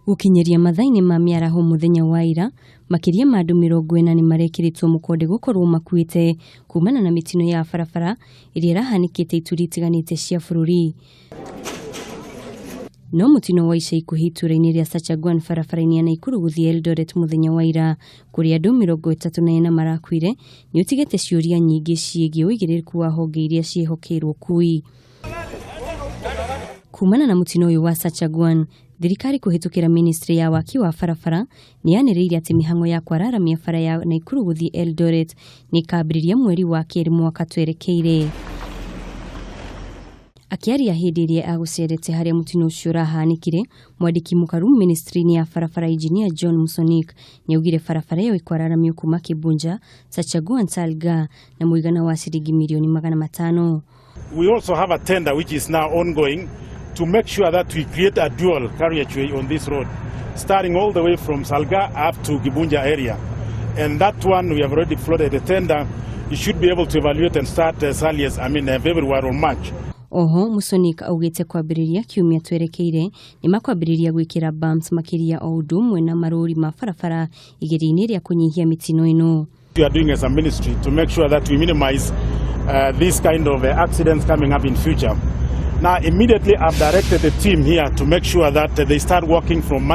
Gukinyeria mathaini ma miaraho muthenya wa ira makiria ma andu 40 ni marekiritwo mukonde gukorwo makuite kumana na mitino ya barabara iria irahanikite ituri itiganite cia bururi. No mutino wa ica ikuhi ituraini ria Sachagwan barabara-ini ya Naikuru guthie Eldoret muthenya wa ira kuri andu 34 marakuire ni utigete ciuria nyingi ciegie uigiririku wa honge iria ciehokeirwo kui. Kumana na mutino uyu wa Sachagwan, thirikari kuhitukira ministry ya waki wa barabara ni yaniriire ati mihango ya kwararamia bara ya Naikuru guthie Eldoret ni kabiriria mweri wa keri mwaka twerekeire. Akiaria hindi iria agucerete haria mutino ucio urahanikire, mwandiki mukaru ministry-ini ya barabara engineer John Musonik ni augire barabara iyo ikwararamio kuma Kibunja, Sachagwan Salga na muigana wa ciringi milioni 500. We also have a tender which is now ongoing to make sure that we create a dual carriageway on this road, starting all the way from Salga up to Kibunja area. And that one we have already floated the tender. You should be able to evaluate and start as early as February or March. Oho, Musonik augite kwambiriria kiumia twerekeire ni makwambiriria gwikira bumps makiria o undu umwe na maruri ma barabara igeri-ini ria kunyihia mitino ino. We are doing as a ministry to make sure that we minimize this kind of accidents coming up in future. Now, immediately I've directed the team here to make sure that they start working from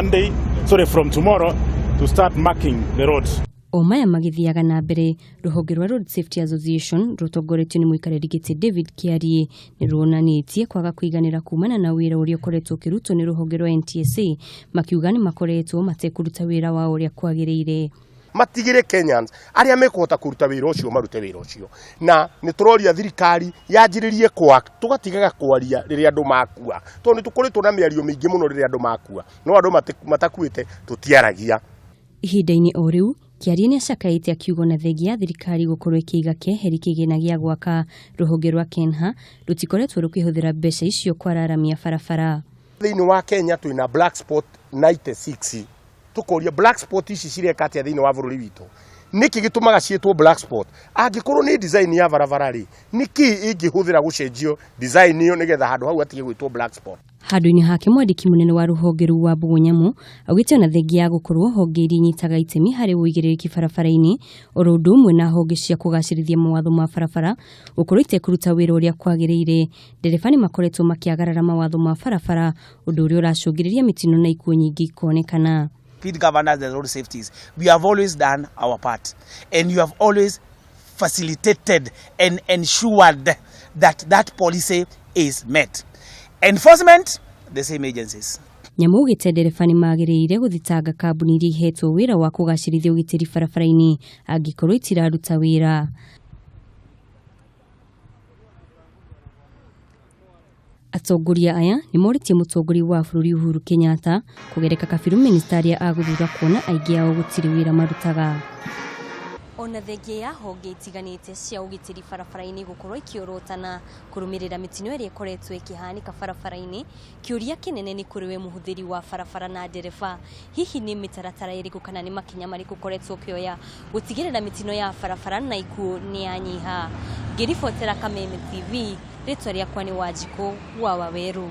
tomorrow to start marking the roads. Omaya magithiaga na mbere ruhonge rwa Road Safety Association rutongoretio ni muikariri giti David Kiarie ni ruonanitie kwaga kuiganira kumana na wira uria ukoretwo ukirutwo ni ruhonge rwa NTSA makiuga ni makoretwo matekuruta wira wao uria kwagiriire. Matigire Kenyans aria mekuhota kuruta wira ucio marute wira ucio na ni turoria thirikari yanjiririe kwa tugatigaga kwaria riria andu makua tondu tukoretwo na miario mingi muno riria andu makua no andu matakuite tutiaragia. Ihinda-ini o riu Kiarie ni acakaite akiugo na thengia thirikari gukorwo ikiiga keheri kigina gia gwaka ruhonge rwa Kenha rutikoretwo rukihuthira mbeca icio kwararamia barabara. Thiini wa Kenya twina black spot 96. Tukoria black spot ici cireka atia thiini wa bururi witu niki gitumaga cietwo black spot angikorwo ni design ya barabara ri niki ingihuthira gucenjio design iyo nigetha handu hau atige gwitwo black spot. Handu-ini hake mwandiki munene wa ruhonge ruu wa Bugunyamu augite na thengia ya gukorwo honge iria inyitaga itemi hari uigiriki barabara-ini oro undu umwe na honge cia kugacirithia mawatho ma barabara gukorwo itekuruta wira uria kwagiriire. Ndereba ni makoretwo makiagarara mawatho ma barabara undu uria uracungiriria mitino na ikuo nyingi ikonekana. Pete governors and road safeties, we have always done our part, and you have always facilitated and ensured that that policy is met. Enforcement, the same agencies. Nyamuugite ndereba ni magiriire guthitanga kambuni iria ihetwo wira wa kugacirithia ugitiri barabara-ini angikorwo itiraruta wira. Atongoria aya ni moritie mutongoria wa bururi Uhuru Kenyatta kugereka kabiru ministeri ya aguthura kuona aingi ao gutiri wira marutaga. Ona thengia ya honge itiganite cia ugitiri barabara-ini gukorwo ikiorotana kurumirira mitino iria ikoretwo ikihanika barabara-ini, kiuria kinene ni kuri we muhuthiri wa barabara na ndereba, hihi ni mitaratara iriku kana ni makinya mariku koretwo kioya gutigirira mitino ya barabara na ikuo ni yanyiha. Ngiribotera Kameme TV, ritwa riakwa ni Wanjiku wa Waweru.